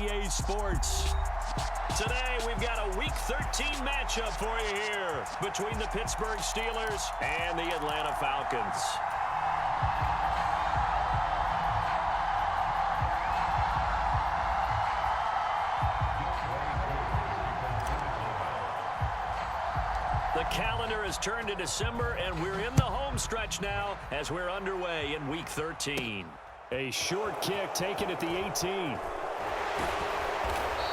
EA Sports. Today, we've got a Week 13 matchup for you here between the Pittsburgh Steelers and the Atlanta Falcons. The calendar has turned to December, and we're in the home stretch now as we're underway in Week 13. A short kick taken at the 18.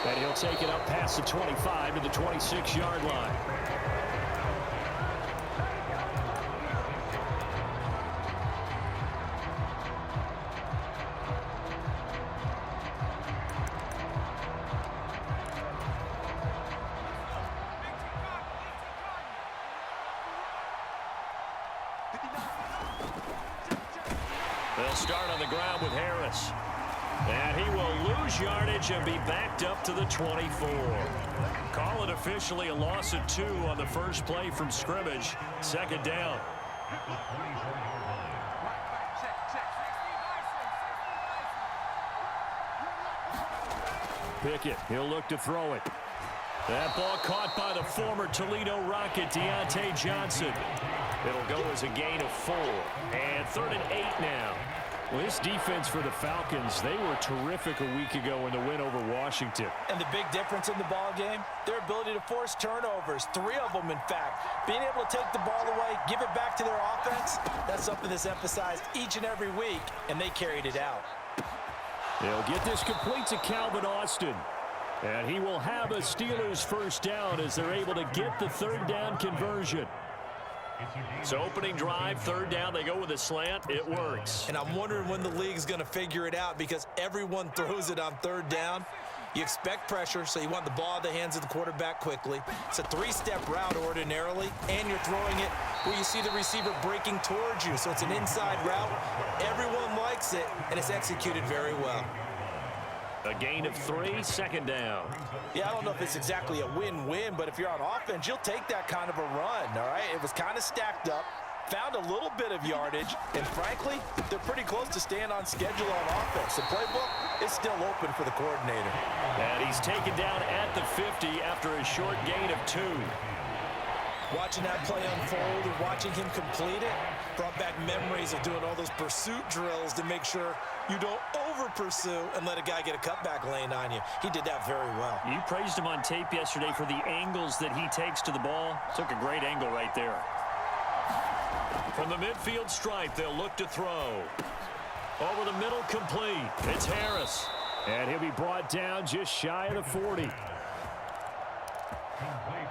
And he'll take it up past the 25 to the 26-yard line. They'll start on the ground with Harris. And he will lose yardage and be backed up to the 24. Call it officially a loss of 2 on the first play from scrimmage. Second down. Pickett, he'll look to throw it. That ball caught by the former Toledo Rocket, Deontay Johnson. It'll go as a gain of 4. And 3rd and 8 now. Well, this defense for the Falcons, they were terrific a week ago in the win over Washington. And the big difference in the ball game, their ability to force turnovers, 3 of them, in fact. Being able to take the ball away, give it back to their offense, that's something that's emphasized each and every week, and they carried it out. They'll get this complete to Calvin Austin. And he will have a Steelers first down as they're able to get the 3rd down conversion. So opening drive, 3rd down, they go with a slant. It works. And I'm wondering when the league's going to figure it out because everyone throws it on 3rd down. You expect pressure, so you want the ball in the hands of the quarterback quickly. It's a 3-step route ordinarily, and you're throwing it where you see the receiver breaking towards you. So it's an inside route. Everyone likes it, and it's executed very well. A gain of 3, 2nd down. Yeah, I don't know if it's exactly a win-win, but if you're on offense, you'll take that kind of a run, all right? It was kind of stacked up, found a little bit of yardage, and frankly, they're pretty close to staying on schedule on offense. The playbook is still open for the coordinator. And he's taken down at the 50 after a short gain of 2. Watching that play unfold and watching him complete it brought back memories of doing all those pursuit drills to make sure you don't over-pursue and let a guy get a cutback lane on you. He did that very well. You praised him on tape yesterday for the angles that he takes to the ball. Took a great angle right there. From the midfield stripe, they'll look to throw. Over the middle, complete. It's Harris. And he'll be brought down just shy of the 40.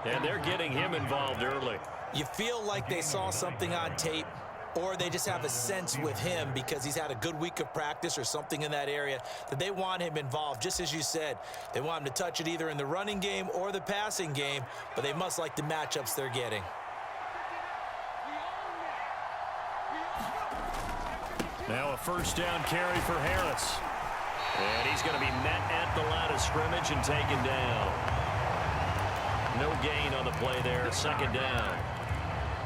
And they're getting him involved early. You feel like they saw something on tape, or they just have a sense with him because he's had a good week of practice or something in that area that they want him involved, just as you said. They want him to touch it either in the running game or the passing game, but they must like the matchups they're getting. Now a first down carry for Harris. And he's going to be met at the line of scrimmage and taken down. No gain on the play there, 2nd down.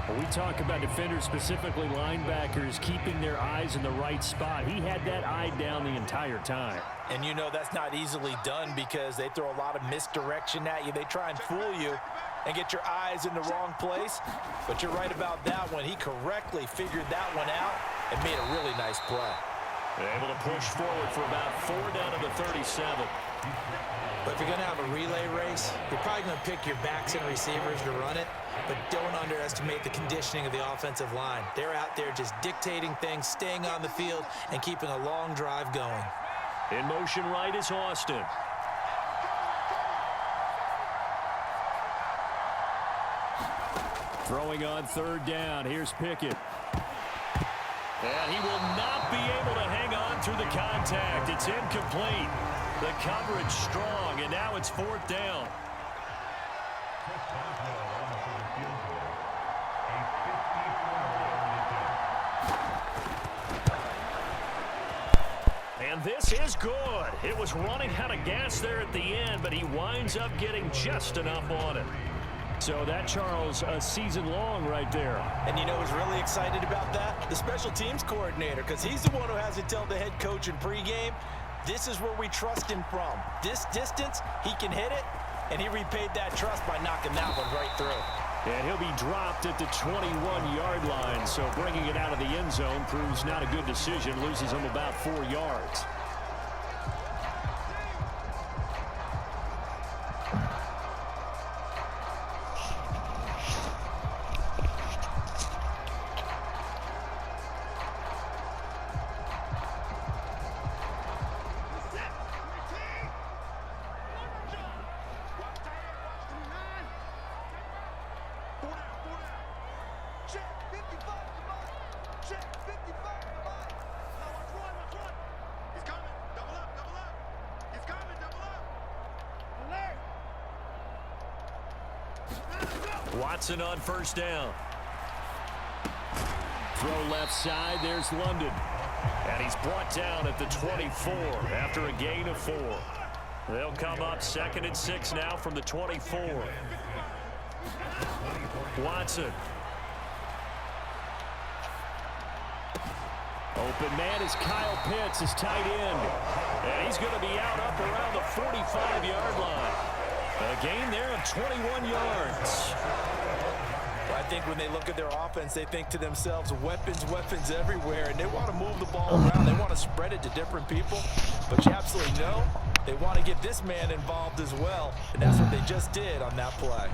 When we talk about defenders, specifically linebackers, keeping their eyes in the right spot. He had that eye down the entire time. And you know that's not easily done because they throw a lot of misdirection at you. They try and fool you and get your eyes in the wrong place. But you're right about that one. He correctly figured that one out and made a really nice play. They're able to push forward for about 4 down to the 37. But if you're going to have a relay race, you're probably going to pick your backs and receivers to run it, but don't underestimate the conditioning of the offensive line. They're out there just dictating things, staying on the field, and keeping a long drive going. In motion right is Austin. Throwing on 3rd down. Here's Pickett. And he will not be able to hang on through the contact. It's incomplete. The coverage strong, and now it's 4th down. And this is good. It was running out of gas there at the end, but he winds up getting just enough on it. So that, Charles, a season long right there. And you know who's really excited about that? The special teams coordinator, because he's the one who has to tell the head coach in pregame, This is where we trust him from. This distance, he can hit it, and he repaid that trust by knocking that one right through. And he'll be dropped at the 21-yard line, so bringing it out of the end zone proves not a good decision, loses him about 4 yards. Watson on first down. Throw left side, there's London. And he's brought down at the 24 after a gain of 4. They'll come up 2nd and 6 now from the 24. Watson. Open man is Kyle Pitts, his tight end. And he's going to be out up around the 45-yard line. A gain there of 21 yards. I think when they look at their offense, they think to themselves, weapons, weapons everywhere, and they want to move the ball around. They want to spread it to different people, but you absolutely know they want to get this man involved as well, and that's what they just did on that play.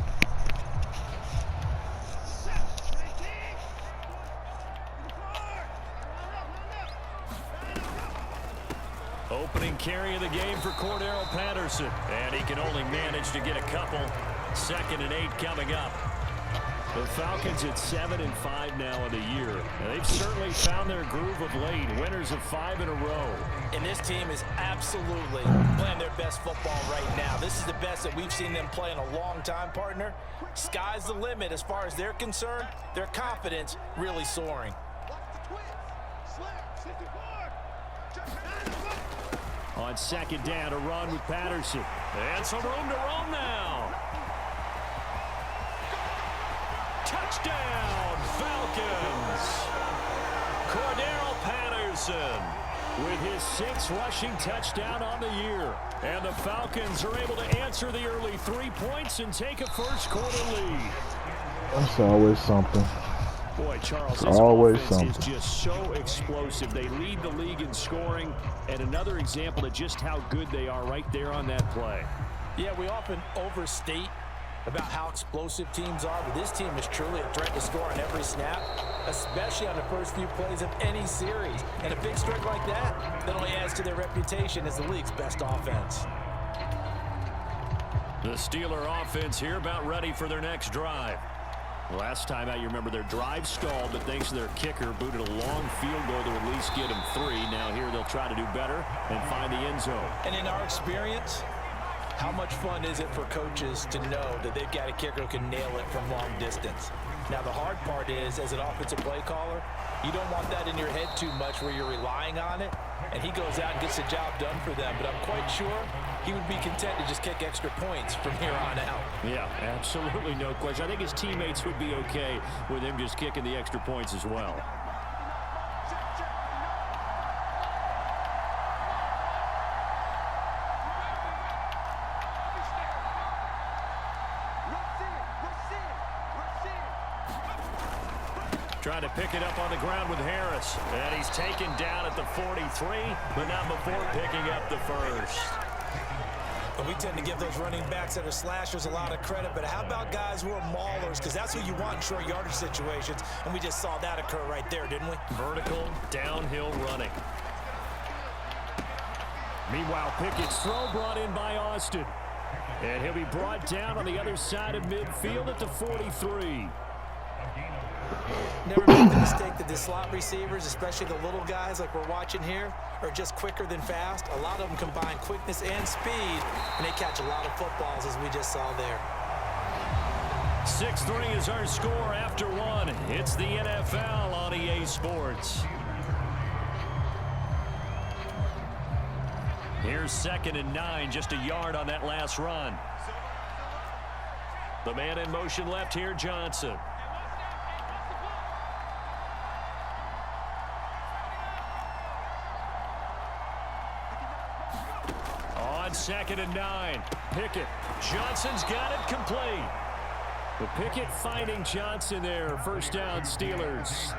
Opening carry of the game for Cordero Patterson, and he can only manage to get a couple. 2nd and 8 coming up. The Falcons at 7-5 now in the year. And they've certainly found their groove of late. Winners of 5 in a row. And this team is absolutely playing their best football right now. This is the best that we've seen them play in a long time, partner. Sky's the limit as far as they're concerned. Their confidence really soaring. On 2nd down, a run with Patterson. And some room to roam now. Touchdown, Falcons. Cordero Patterson with his 6th rushing touchdown on the year. And the Falcons are able to answer the early 3 points and take a first quarter lead. That's always something. Boy, Charles, it's this always offense something. is just so explosive. They lead the league in scoring, and another example of just how good they are right there on that play. Yeah, we often overstate about how explosive teams are, but this team is truly a threat to score on every snap, especially on the first few plays of any series. And a big streak like that only adds to their reputation as the league's best offense. The Steeler offense here about ready for their next drive. Last time out, you remember their drive stalled, but thanks to their kicker, booted a long field goal to at least get them 3. Now here they'll try to do better and find the end zone. And in our experience, how much fun is it for coaches to know that they've got a kicker who can nail it from long distance? Now, the hard part is, as an offensive play caller, you don't want that in your head too much where you're relying on it, and he goes out and gets the job done for them. But I'm quite sure he would be content to just kick extra points from here on out. Yeah, absolutely no question. I think his teammates would be okay with him just kicking the extra points as well. Trying to pick it up on the ground with Harris. And he's taken down at the 43, but not before picking up the first. And we tend to give those running backs that are slashers a lot of credit, but how about guys who are maulers? Because that's who you want in short yardage situations, and we just saw that occur right there, didn't we? Vertical, downhill running. Meanwhile, Pickett's throw brought in by Austin. And he'll be brought down on the other side of midfield at the 43. Never make the mistake that the slot receivers, especially the little guys like we're watching here, are just quicker than fast. A lot of them combine quickness and speed, and they catch a lot of footballs, as we just saw there. 6-3 is our score after 1. It's the NFL on EA Sports. Here's 2nd and 9, just a yard on that last run. The man in motion left here, Johnson. 2nd and 9. Pickett. Johnson's got it complete. The Pickett finding Johnson there. First down, Steelers.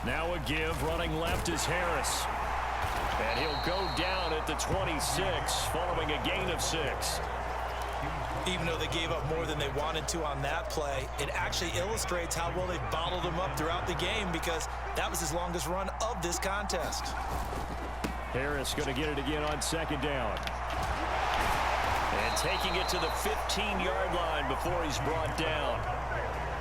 Now a give, running left is Harris. And he'll go down at the 26, following a gain of 6. Even though they gave up more than they wanted to on that play, it actually illustrates how well they bottled them up throughout the game, because that was his longest run of this contest. Harris going to get it again on 2nd down. And taking it to the 15-yard line before he's brought down.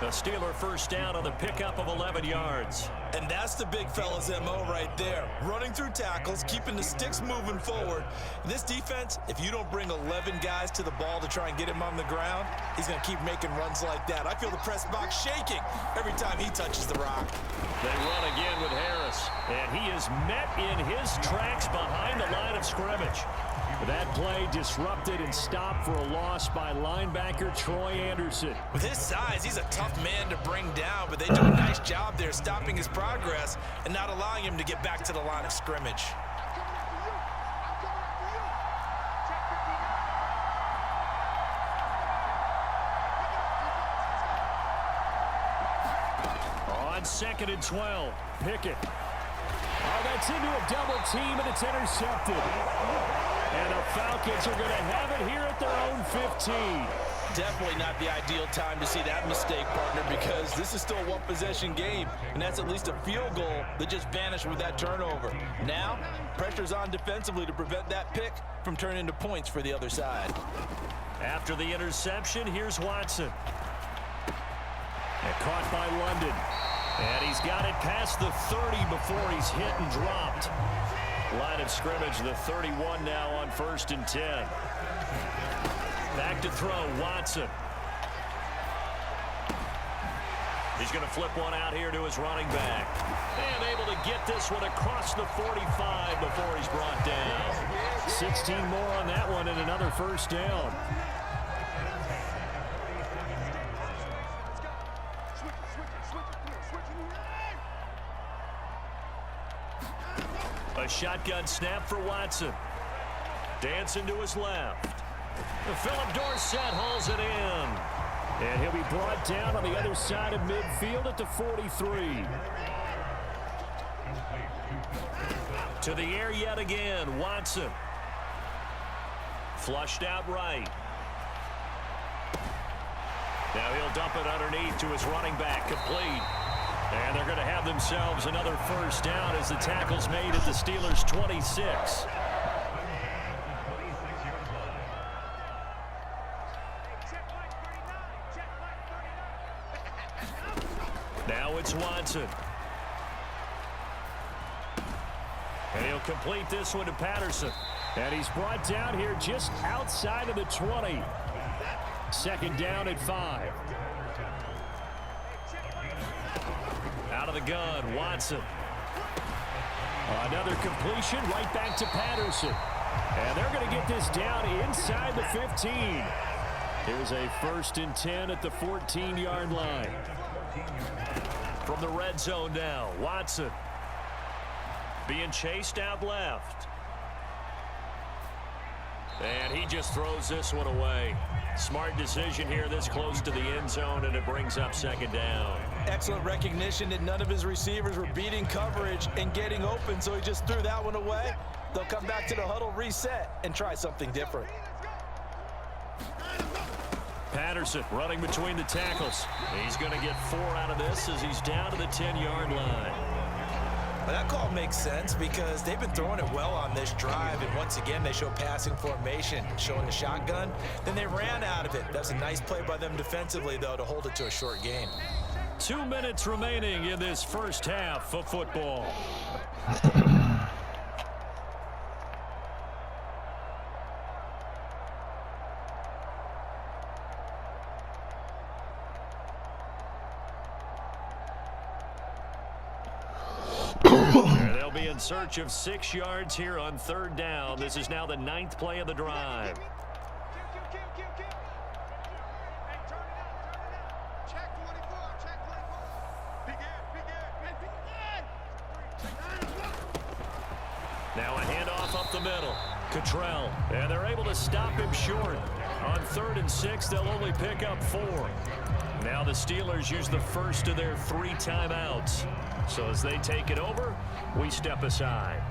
A Steeler first down on the pickup of 11 yards. And that's the big fella's MO right there. Running through tackles, keeping the sticks moving forward. This defense, if you don't bring 11 guys to the ball to try and get him on the ground, he's going to keep making runs like that. I feel the press box shaking every time he touches the rock. They run again with Harris. And he is met in his tracks behind the line of scrimmage. That play disrupted and stopped for a loss by linebacker Troy Anderson. With his size, he's a tough man to bring down, but they do a nice job there stopping his progress and not allowing him to get back to the line of scrimmage. On 2nd and 12, Pickett. Oh, that's into a double team, and it's intercepted. And the Falcons are going to have it here at their own 15. Definitely not the ideal time to see that mistake, partner, because this is still a one-possession game, and that's at least a field goal that just vanished with that turnover. Now, pressure's on defensively to prevent that pick from turning into points for the other side. After the interception, here's Watson. And caught by London. And he's got it past the 30 before he's hit and dropped. Line of scrimmage, the 31 now on 1st and 10. Back to throw, Watson. He's going to flip one out here to his running back. And able to get this one across the 45 before he's brought down. 16 more on that one and another first down. A shotgun snap for Watson. Dancing to his left. Philip Dorsett hauls it in. And he'll be brought down on the other side of midfield at the 43. To the air yet again, Watson. Flushed out right. Now he'll dump it underneath to his running back, complete. And they're going to have themselves another first down as the tackle's made at the Steelers' 26. Now it's Watson. And he'll complete this one to Patterson. And he's brought down here just outside of the 20. 2nd down at 5. Out of the gun, Watson. Another completion right back to Patterson. And they're going to get this down inside the 15. Here's a 1st and 10 at the 14-yard line. From the red zone now, Watson. Being chased out left. And he just throws this one away. Smart decision here this close to the end zone, and it brings up 2nd down. Excellent recognition that none of his receivers were beating coverage and getting open, so he just threw that one away. They'll come back to the huddle, reset, and try something different. Patterson running between the tackles. He's going to get 4 out of this as he's down to the 10-yard line. Well, that call makes sense because they've been throwing it well on this drive, and once again they show passing formation, showing the shotgun. Then they ran out of it. That's a nice play by them defensively, though, to hold it to a short gain. 2 minutes remaining in this first half of football. be in search of 6 yards here on 3rd down. This is now the 9th play of the drive. Now a handoff up the middle. Cottrell, and they're able to stop him short. On 3rd and 6, they'll only pick up 4. Now the Steelers use the first of their 3 timeouts. So as they take it over, we step aside.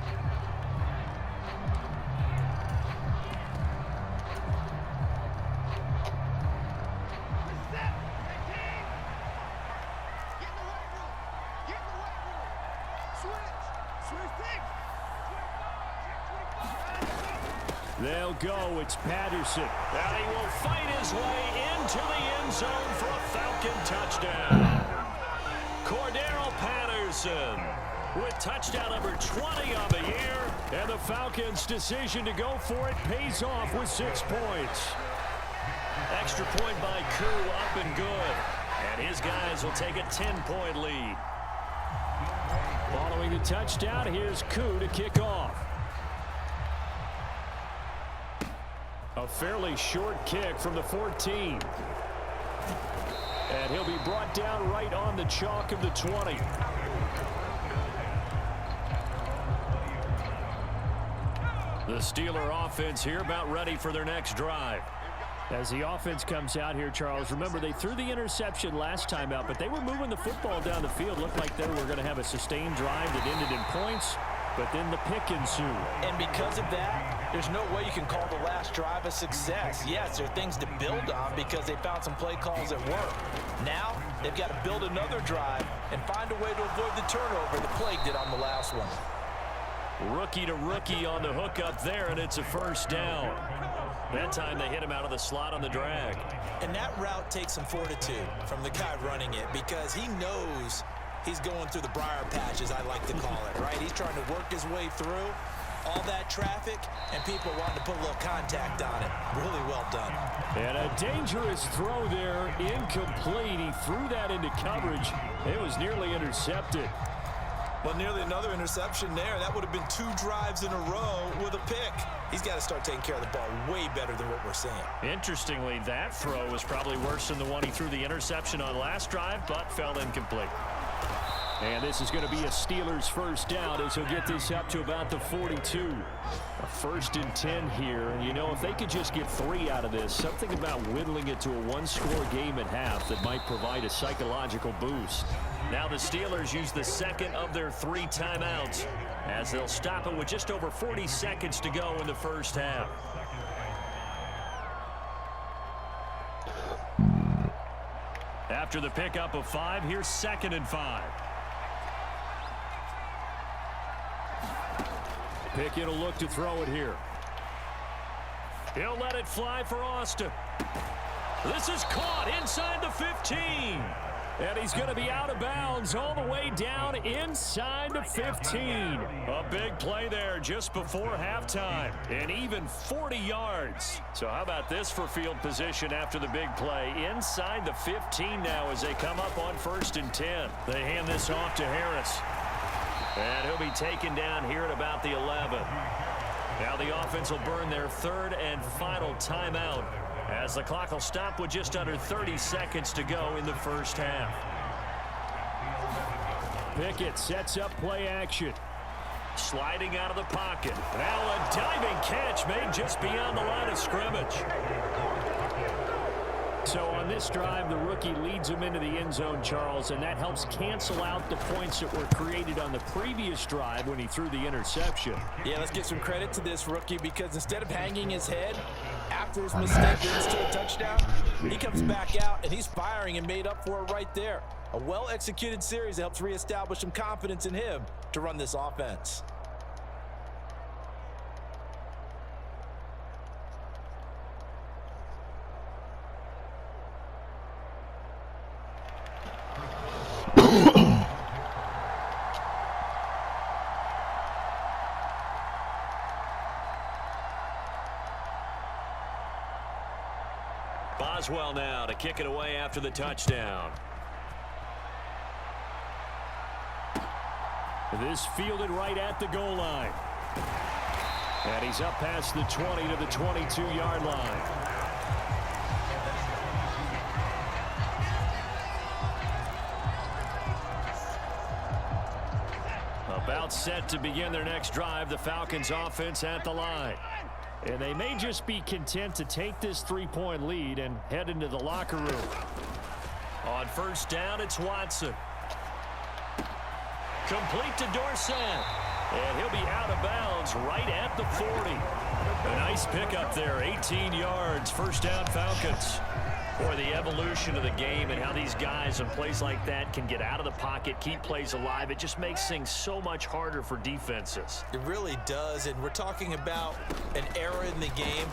They'll go. It's Patterson. And he will fight his way into the end zone for a Falcon touchdown. Cordero Patterson with touchdown number 20 on the year. And the Falcons' decision to go for it pays off with 6 points. Extra point by Koo, up and good. And his guys will take a 10-point lead. Following the touchdown, here's Koo to kick off. A fairly short kick from the 14. And he'll be brought down right on the chalk of the 20. The Steeler offense here about ready for their next drive. As the offense comes out here, Charles, remember they threw the interception last time out, but they were moving the football down the field. Looked like they were going to have a sustained drive that ended in points, but then the pick ensued. And because of that, there's no way you can call the last drive a success. Yes, there are things to build on because they found some play calls that work. Now, they've got to build another drive and find a way to avoid the turnover that plagued it on the last one. Rookie to rookie on the hook up there, and it's a first down. That time they hit him out of the slot on the drag. And that route takes some fortitude from the guy running it because he knows he's going through the briar patch, as I like to call it, right? He's trying to work his way through all that traffic, and people wanting to put a little contact on it. Really well done. And a dangerous throw there, incomplete. He threw that into coverage. It was nearly intercepted. Well, nearly another interception there. That would have been 2 drives in a row with a pick. He's got to start taking care of the ball way better than what we're seeing. Interestingly, that throw was probably worse than the one he threw the interception on last drive, but fell incomplete. And this is going to be a Steelers first down as he'll get this up to about the 42. A 1st and 10 here. You know, if they could just get 3 out of this, something about whittling it to a 1-score game at half that might provide a psychological boost. Now the Steelers use the second of their 3 timeouts as they'll stop it with just over 40 seconds to go in the first half. After the pickup of 5, here's 2nd and 5. Pickett will look to throw it here. He'll let it fly for Austin. This is caught inside the 15. And he's going to be out of bounds all the way down inside the 15. A big play there just before halftime. And even 40 yards. So how about this for field position after the big play? Inside the 15 now as they come up on 1st and 10. They hand this off to Harris. And he'll be taken down here at about the 11. Now the offense will burn their 3rd and final timeout as the clock will stop with just under 30 seconds to go in the first half. Pickett sets up play action. Sliding out of the pocket. Now a diving catch made just beyond the line of scrimmage. So on this drive, the rookie leads him into the end zone, Charles, and that helps cancel out the points that were created on the previous drive when he threw the interception. Yeah, let's give some credit to this rookie because instead of hanging his head after his mistake leads to a touchdown, he comes back out and he's firing and made up for it right there. A well-executed series that helps reestablish some confidence in him to run this offense. Boswell now to kick it away after the touchdown. This fielded right at the goal line. And he's up past the 20 to the 22-yard line. About set to begin their next drive, the Falcons offense at the line. And they may just be content to take this 3-point lead and head into the locker room. On first down, it's Watson. Complete to Dorsett. And he'll be out of bounds right at the 40. A nice pickup there, 18 yards, first down Falcons. Boy, the evolution of the game and how these guys in plays like that can get out of the pocket, keep plays alive, it just makes things so much harder for defenses. It really does, and we're talking about an era in the game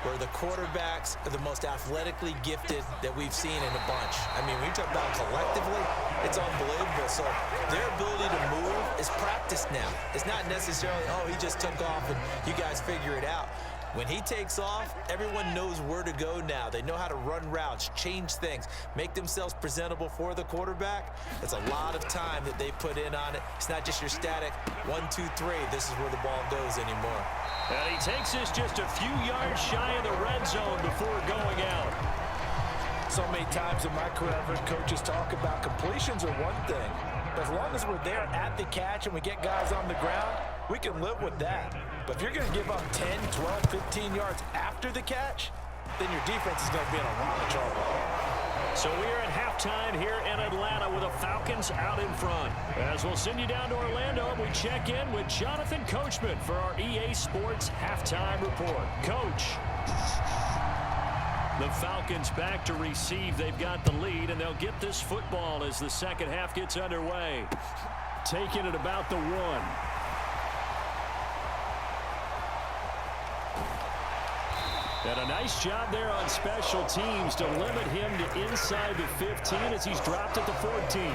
where the quarterbacks are the most athletically gifted that we've seen in a bunch. I mean, when you talk about collectively, it's unbelievable. So their ability to move is practiced now. It's not necessarily, oh, he just took off and you guys figure it out. When he takes off, everyone knows where to go now. They know how to run routes, change things, make themselves presentable for the quarterback. It's a lot of time that they put in on it. It's not just your static 1, 2, 3. This is where the ball goes anymore. And he takes this just a few yards shy of the red zone before going out. So many times in my career, I've heard coaches talk about completions are one thing. But as long as we're there at the catch and we get guys on the ground, we can live with that. But if you're going to give up 10, 12, 15 yards after the catch, then your defense is going to be in a lot of trouble. So we're at halftime here in Atlanta with the Falcons out in front. As we'll send you down to Orlando, we check in with Jonathan Coachman for our EA Sports Halftime Report. Coach. The Falcons back to receive. They've got the lead, and they'll get this football as the second half gets underway. Taking it about the 1. And a nice job there on special teams to limit him to inside the 15 as he's dropped at the 14.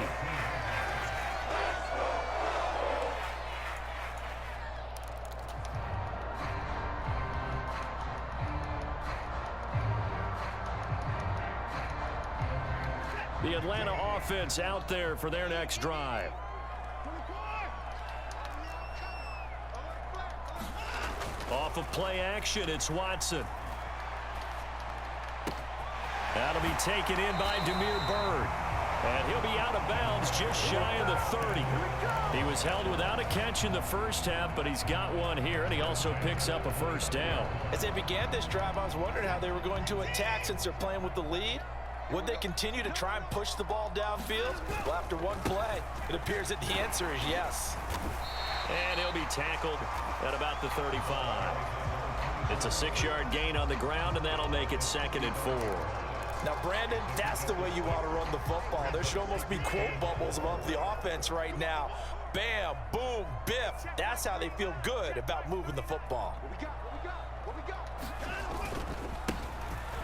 The Atlanta offense out there for their next drive. Off of play action, it's Watson. That'll be taken in by Damiere Byrd. And he'll be out of bounds just shy of the 30. He was held without a catch in the first half, but he's got one here, and he also picks up a first down. As they began this drive, I was wondering how they were going to attack since they're playing with the lead. Would they continue to try and push the ball downfield? Well, after one play, it appears that the answer is yes. And he'll be tackled at about the 35. It's a 6-yard gain on the ground, and that'll make it 2nd and 4. Now, Brandon, that's the way you want to run the football. There should almost be quote bubbles above the offense right now. Bam, boom, biff. That's how they feel good about moving the football.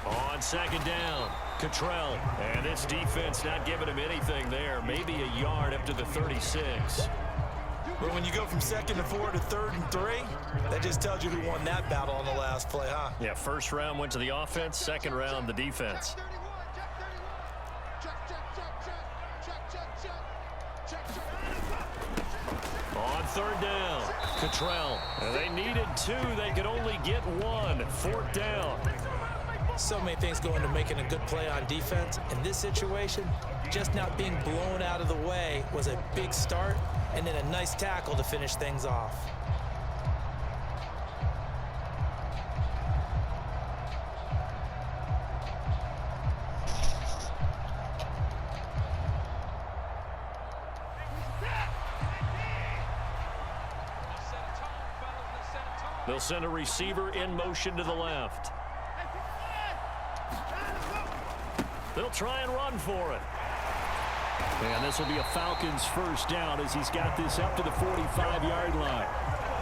On 2nd down, Cottrell. And this defense not giving him anything there. Maybe a yard up to the 36. But when you go from 2nd and 4 to 3rd and 3, that just tells you who won that battle on the last play, huh? Yeah, first round went to the offense, second round the defense. On 3rd down, Cottrell. And they needed 2. They could only get 1. 4th down. So many things go into making a good play on defense. In this situation, just not being blown out of the way was a big start, and then a nice tackle to finish things off. They'll send a receiver in motion to the left. They'll try and run for it. And this will be a Falcons first down as he's got this up to the 45-yard line.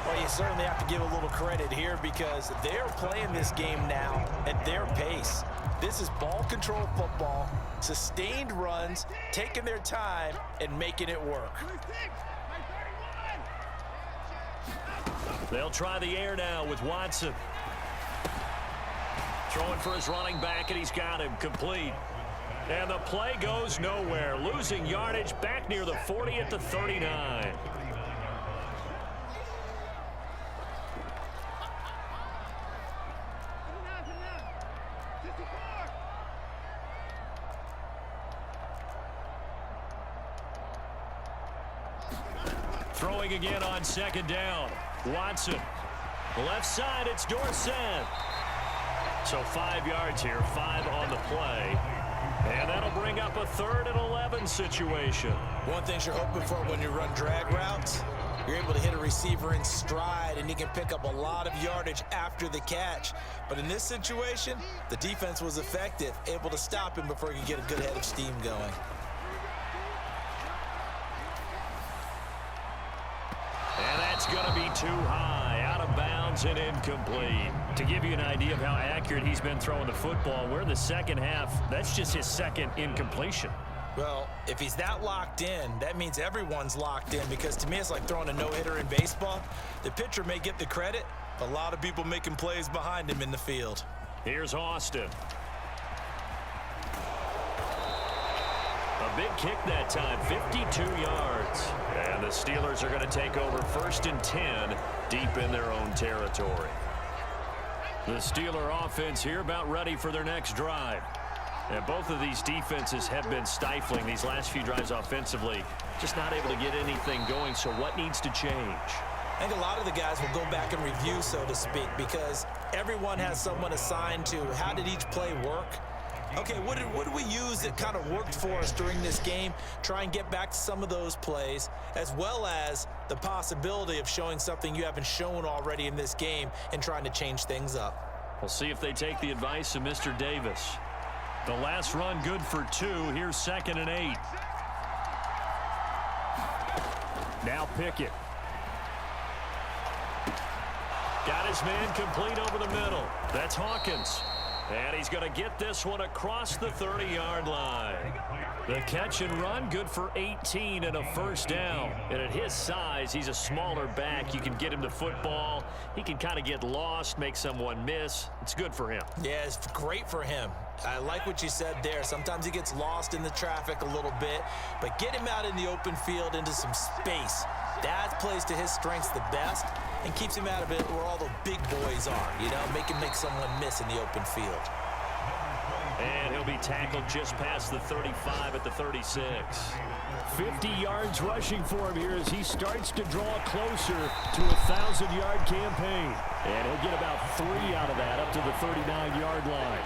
Well, you certainly have to give a little credit here because they're playing this game now at their pace. This is ball control football, sustained runs, taking their time and making it work. They'll try the air now with Watson. Throwing for his running back, and he's got him complete. And the play goes nowhere. Losing yardage back near the 40 at the 39. Throwing again on second down. Watson. Left side, it's Dorsett. So 5 yards here, 5 on the play. And that'll bring up a 3rd and 11 situation. One thing you're hoping for when you run drag routes, you're able to hit a receiver in stride, and he can pick up a lot of yardage after the catch. But in this situation, the defense was effective, able to stop him before he could get a good head of steam going. And that's going to be too high, out of bounds and incomplete. To give you an idea of how accurate he's been throwing the football, we're in the second half. That's just his 2nd incompletion. Well, if he's that locked in, that means everyone's locked in, because to me it's like throwing a no-hitter in baseball. The pitcher may get the credit, but a lot of people making plays behind him in the field. Here's Austin. A big kick that time, 52 yards. And the Steelers are going to take over 1st and 10 deep in their own territory. The Steeler offense here about ready for their next drive. And both of these defenses have been stifling these last few drives offensively. Just not able to get anything going, so what needs to change? I think a lot of the guys will go back and review, so to speak, because everyone has someone assigned to how did each play work. Okay, what did we use that kind of worked for us during this game? Try and get back to some of those plays, as well as the possibility of showing something you haven't shown already in this game and trying to change things up. We'll see if they take the advice of Mr. Davis. The last run good for 2. Here's 2nd and 8. Now Pickett. Got his man complete over the middle. That's Hawkins. And he's going to get this one across the 30-yard line. The catch and run, good for 18 and a 1st down. And at his size, he's a smaller back. You can get him the football. He can kind of get lost, make someone miss. It's good for him. Yeah, it's great for him. I like what you said there. Sometimes he gets lost in the traffic a little bit, but get him out in the open field into some space. That plays to his strengths the best and keeps him out of it where all the big boys are, you know, make someone miss in the open field. And he'll be tackled just past the 35 at the 36. 50 yards rushing for him here as he starts to draw closer to a 1,000-yard campaign. And he'll get about 3 out of that up to the 39-yard line.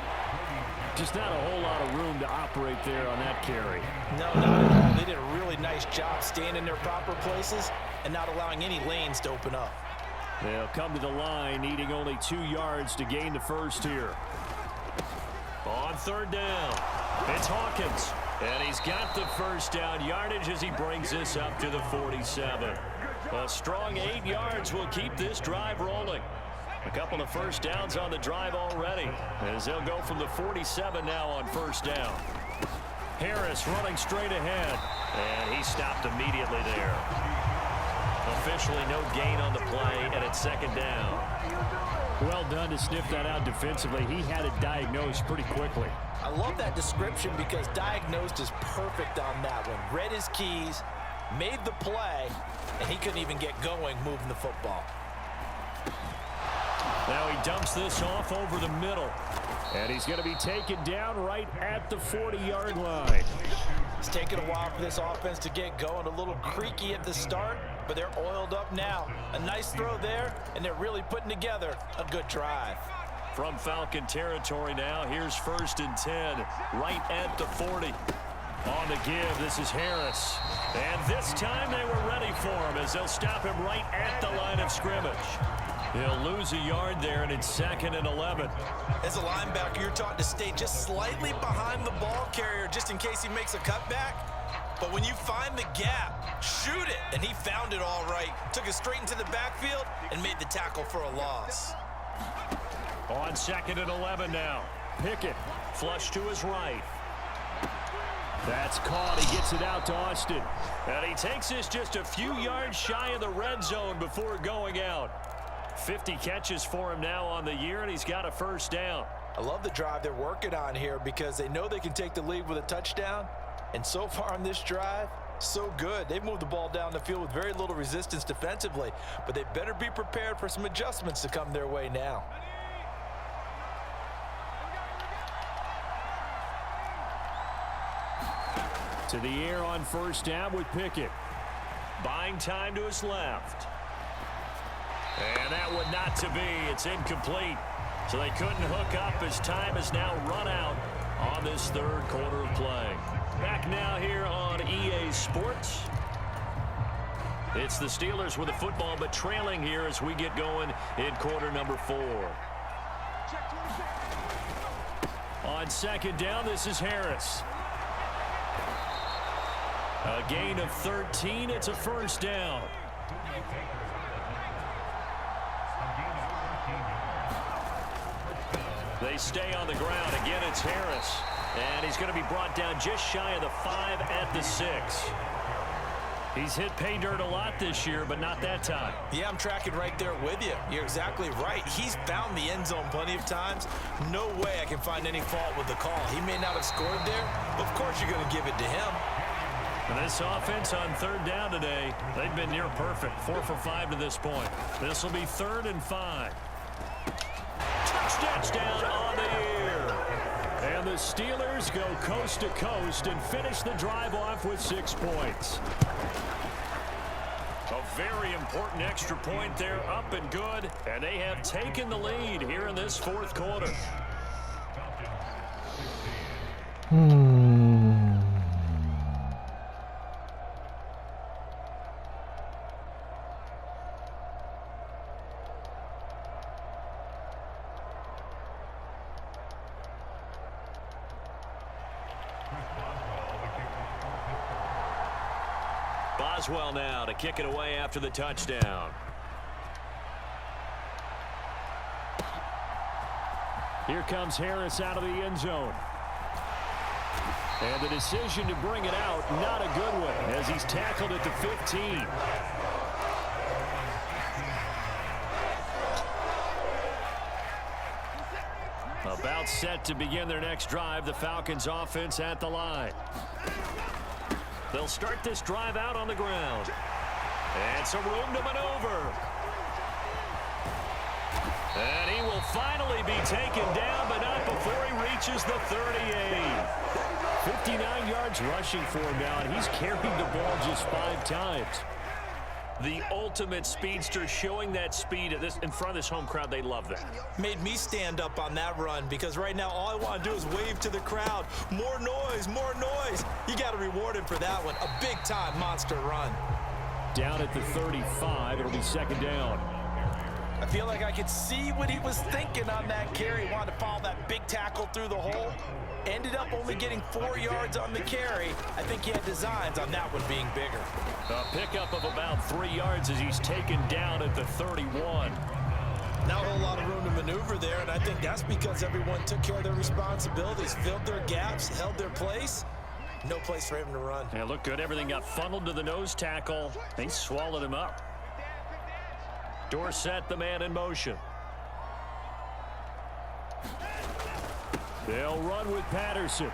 Just not a whole lot of room to operate there on that carry. No, not at all. They did a really nice job staying in their proper places and not allowing any lanes to open up. They'll come to the line, needing only 2 yards to gain the 1st here. On 3rd down, it's Hawkins. And he's got the 1st down yardage as he brings this up to the 47. A strong 8 yards will keep this drive rolling. A couple of 1st downs on the drive already, as they'll go from the 47 now on 1st down. Harris running straight ahead, and he stopped immediately there. Officially no gain on the play, and it's 2nd down. Well done to sniff that out defensively. He had it diagnosed pretty quickly. I love that description because diagnosed is perfect on that one. Read his keys, made the play, and he couldn't even get going moving the football. Now he dumps this off over the middle. And he's going to be taken down right at the 40-yard line. It's taken a while for this offense to get going. A little creaky at the start, but they're oiled up now. A nice throw there, and they're really putting together a good drive. From Falcon territory now, here's 1st and 10, right at the 40. On the give, this is Harris. And this time they were ready for him as they'll stop him right at the line of scrimmage. He'll lose a yard there, and it's 2nd and 11. As a linebacker, you're taught to stay just slightly behind the ball carrier just in case he makes a cutback. But when you find the gap, shoot it. And he found it all right. Took it straight into the backfield and made the tackle for a loss. On 2nd and 11 now. Pickett flush to his right. That's caught. He gets it out to Austin. And he takes this just a few yards shy of the red zone before going out. 50 catches for him now on the year, and he's got a 1st down. I love the drive they're working on here because they know they can take the lead with a touchdown. And so far on this drive, so good. They've moved the ball down the field with very little resistance defensively, but they better be prepared for some adjustments to come their way now. To the air on 1st down with Pickett. Buying time to his left. And that would not to be. It's incomplete. So they couldn't hook up as time is now run out on this third quarter of play. Back now here on EA Sports. It's the Steelers with the football, but trailing here as we get going in quarter number 4. On second down, this is Harris. A gain of 13. It's a first down. They stay on the ground. Again, it's Harris. And he's going to be brought down just shy of the 5 at the 6. He's hit pay dirt a lot this year, but not that time. Yeah, I'm tracking right there with you. You're exactly right. He's found the end zone plenty of times. No way I can find any fault with the call. He may not have scored there, but of course you're going to give it to him. And this offense on third down today, they've been near perfect. 4 for 5 to this point. This will be 3rd and 5. Touchdown on the year. And the Steelers go coast to coast and finish the drive off with 6 points. A very important extra point there, up and good. And they have taken the lead here in this 4th quarter. Boswell now to kick it away after the touchdown. Here comes Harris out of the end zone. And the decision to bring it out, not a good one, as he's tackled at the 15. About set to begin their next drive, the Falcons offense at the line. They'll start this drive out on the ground. And some room to maneuver. And he will finally be taken down, but not before he reaches the 38. 59 yards rushing for him now, and he's carried the ball just 5 times. The ultimate speedster, showing that speed at in front of this home crowd. They love that. Made me stand up on that run because right now all I want to do is wave to the crowd. More noise, more noise. You got to reward him for that one. A big-time monster run. Down at the 35, it'll be 2nd down. I feel like I could see what he was thinking on that carry. Wanted to follow that big tackle through the hole. Ended up only getting 4 yards on the carry. I think he had designs on that one being bigger. A pickup of about 3 yards as he's taken down at the 31. Not a whole lot of room to maneuver there, and I think that's because everyone took care of their responsibilities, filled their gaps, held their place. No place for him to run. Yeah, looked good. Everything got funneled to the nose tackle. They swallowed him up. Dorsett, the man in motion. They'll run with Patterson.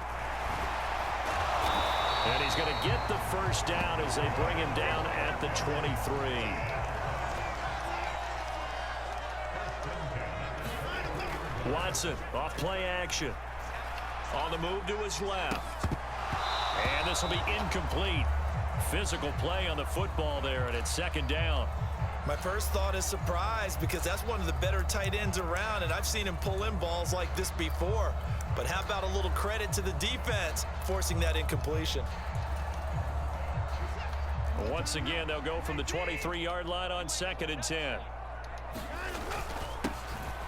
And he's going to get the first down as they bring him down at the 23. Watson off play action. On the move to his left. And this will be incomplete. Physical play on the football there, and it's 2nd down. My first thought is surprise because that's one of the better tight ends around, and I've seen him pull in balls like this before. But how about a little credit to the defense forcing that incompletion? Once again, they'll go from the 23-yard line on 2nd and 10.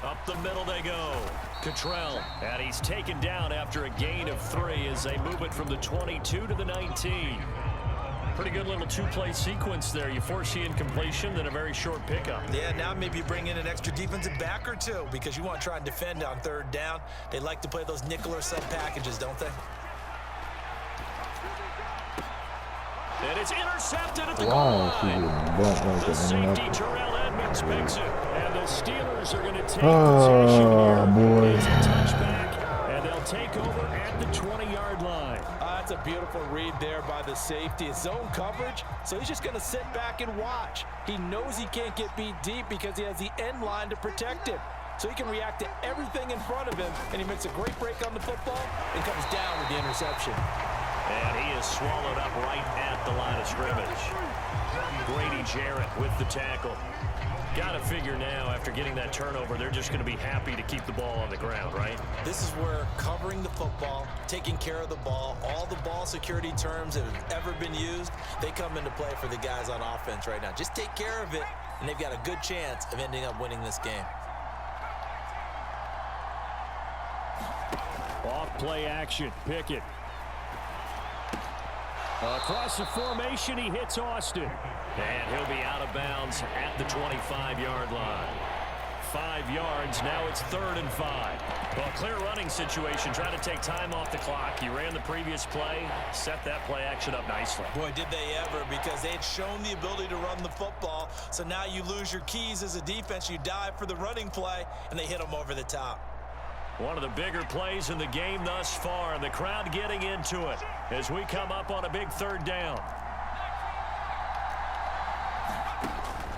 Up the middle they go. Cottrell, and he's taken down after a gain of 3 as they move it from the 22 to the 19. Pretty good little 2-play sequence there. You force the incompletion, then a very short pickup. Yeah, now maybe you bring in an extra defensive back or 2 because you want to try and defend on 3rd down. They like to play those nickel or sub packages, don't they? And it's intercepted at the goal line. The safety, Terrell Edmonds, picks it. And the Steelers are going to take possession here. It's a touchback, and they'll take over at the 20-yard line. That's a beautiful read there by the safety. It's zone coverage, so he's just going to sit back and watch. He knows he can't get beat deep because he has the end line to protect him. So he can react to everything in front of him, and he makes a great break on the football and comes down with the interception. And he is swallowed up right at the line of scrimmage. Grady Jarrett with the tackle. Got to figure now, after getting that turnover, they're just going to be happy to keep the ball on the ground, right? This is where covering the football, taking care of the ball, all the ball security terms that have ever been used, they come into play for the guys on offense right now. Just take care of it, and they've got a good chance of ending up winning this game. Off play action. Pickett. Across the formation, he hits Austin. And he'll be out of bounds at the 25-yard line. 5 yards, now it's 3rd and 5. Well, clear running situation, trying to take time off the clock. He ran the previous play, set that play action up nicely. Boy, did they ever, because they had shown the ability to run the football. So now you lose your keys as a defense. You dive for the running play, and they hit them over the top. One of the bigger plays in the game thus far, and the crowd getting into it as we come up on a big 3rd down.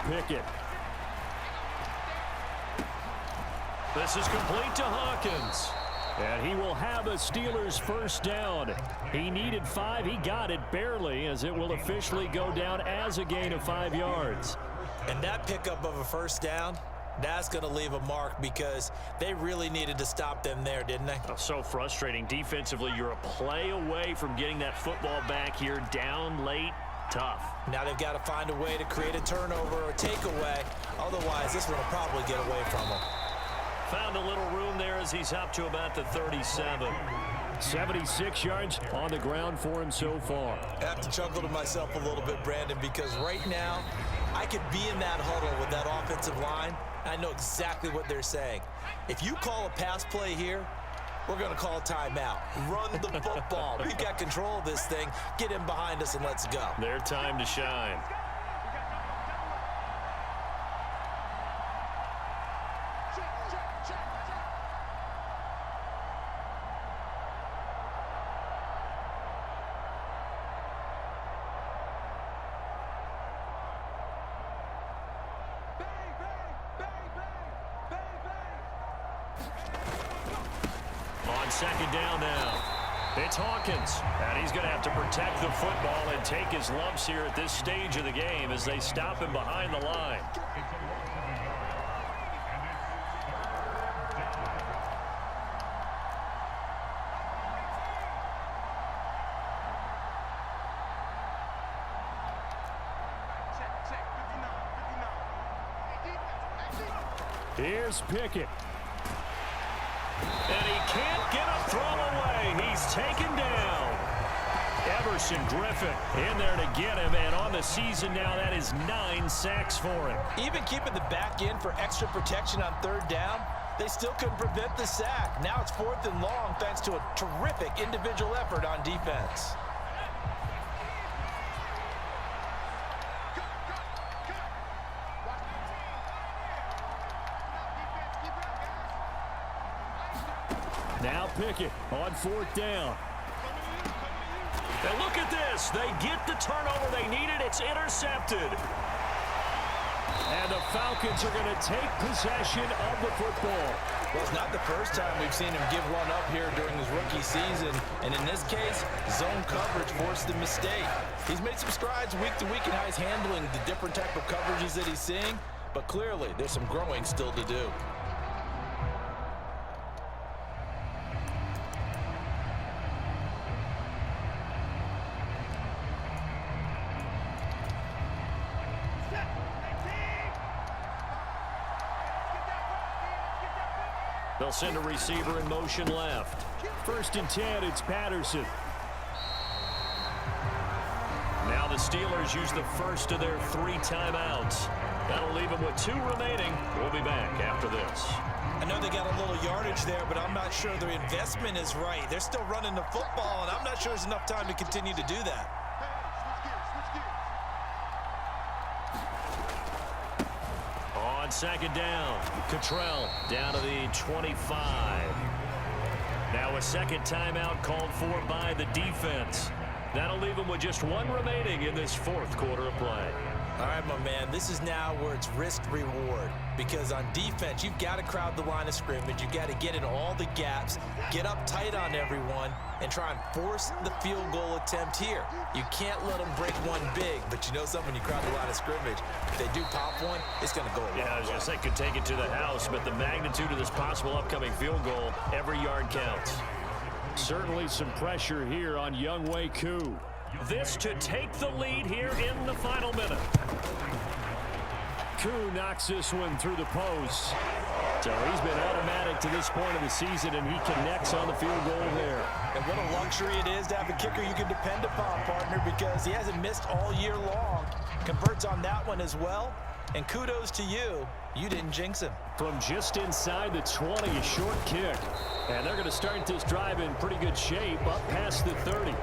Pickett. This is complete to Hawkins. And he will have a Steelers first down. He needed 5. He got it barely, as it will officially go down as a gain of 5 yards. And that pickup of a first down, that's going to leave a mark, because they really needed to stop them there, didn't they? Oh, so frustrating. Defensively, you're a play away from getting that football back here, down late. Tough. Now they've got to find a way to create a turnover or takeaway. Otherwise, this one will probably get away from them. Found a little room there as he's up to about the 37. 76 yards on the ground for him so far. I have to chuckle to myself a little bit, Brandon, because right now I could be in that huddle with that offensive line. I know exactly what they're saying. If you call a pass play here, we're going to call a timeout. Run the football. We've got control of this thing. Get in behind us and let's go. Their time to shine. On 2nd down now, it's Hawkins, and he's going to have to protect the football and take his lumps here at this stage of the game as they stop him behind the line. Here's Pickett. And he can't get a throw away. He's taken down. Everson Griffin in there to get him, and on the season now, that is 9 sacks for him. Even keeping the back end for extra protection on 3rd down, they still couldn't prevent the sack. Now it's 4th and long thanks to a terrific individual effort on defense. Now Pickett on 4th down. And look at this. They get the turnover they needed. It's intercepted. And the Falcons are going to take possession of the football. Well, it's not the first time we've seen him give one up here during his rookie season. And in this case, zone coverage forced the mistake. He's made some strides week to week in how he's handling the different type of coverages that he's seeing. But clearly, there's some growing still to do. They'll send a receiver in motion left. 1st and 10, it's Patterson. Now the Steelers use the first of their 3 timeouts. That'll leave them with 2 remaining. We'll be back after this. I know they got a little yardage there, but I'm not sure their investment is right. They're still running the football, and I'm not sure there's enough time to continue to do that. On 2nd down, Cottrell down to the 25. Now a 2nd timeout called for by the defense. That'll leave them with just 1 remaining in this 4th quarter of play. All right, my man, this is now where it's risk-reward, because on defense, you've got to crowd the line of scrimmage. You've got to get in all the gaps, get up tight on everyone, and try and force the field goal attempt here. You can't let them break one big, but you know something, when you crowd the line of scrimmage, if they do pop one, it's going to go away. Yeah, I was going to say, could take it to the house, but the magnitude of this possible upcoming field goal, every yard counts. Certainly some pressure here on Younghoe Koo. This to take the lead here in the final minute. Koo knocks this one through the post. So he's been automatic to this point of the season, and he connects on the field goal there. And what a luxury it is to have a kicker you can depend upon, partner, because he hasn't missed all year long. Converts on that one as well. And kudos to you. You didn't jinx him. From just inside the 20, a short kick. And they're going to start this drive in pretty good shape, up past the 30.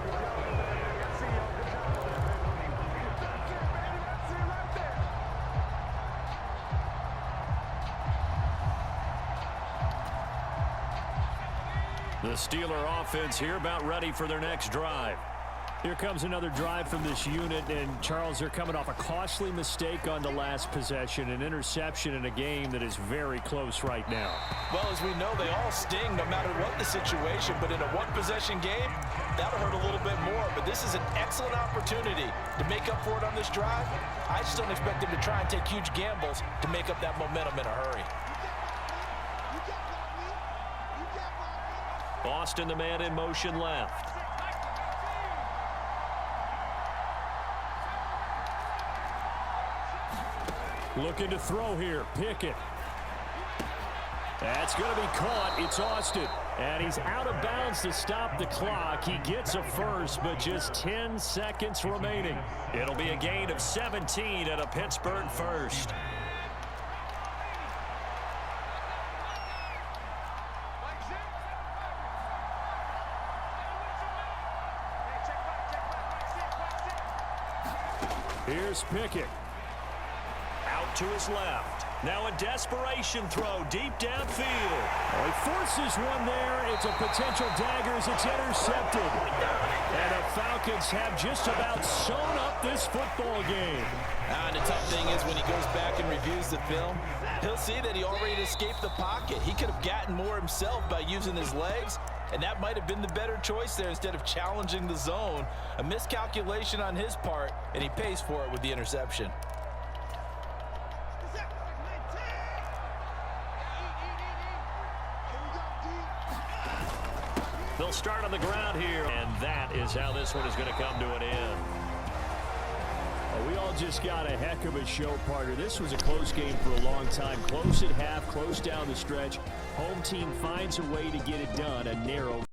The Steeler offense here about ready for their next drive. Here comes another drive from this unit, and Charles, they're coming off a costly mistake on the last possession, an interception in a game that is very close right now. Well, as we know, they all sting no matter what the situation, but in a one-possession game, that'll hurt a little bit more. But this is an excellent opportunity to make up for it on this drive. I just don't expect them to try and take huge gambles to make up that momentum in a hurry. Austin, the man in motion left. Looking to throw here. Pickett. That's going to be caught. It's Austin. And he's out of bounds to stop the clock. He gets a first, but just 10 seconds remaining. It'll be a gain of 17 and a Pittsburgh first. Here's Pickett. Out to his left. Now a desperation throw deep downfield. Oh, he forces one there. It's a potential dagger as it's intercepted. And the Falcons have just about sewn up this football game. And the tough thing is when he goes back and reviews the film, he'll see that he already escaped the pocket. He could have gotten more himself by using his legs, and that might have been the better choice there instead of challenging the zone. A miscalculation on his part, and he pays for it with the interception. They'll start on the ground here, and that is how this one is going to come to an end. Well, we all just got a heck of a show, partner. This was a close game for a long time. Close at half, close down the stretch. Home team finds a way to get it done. A narrow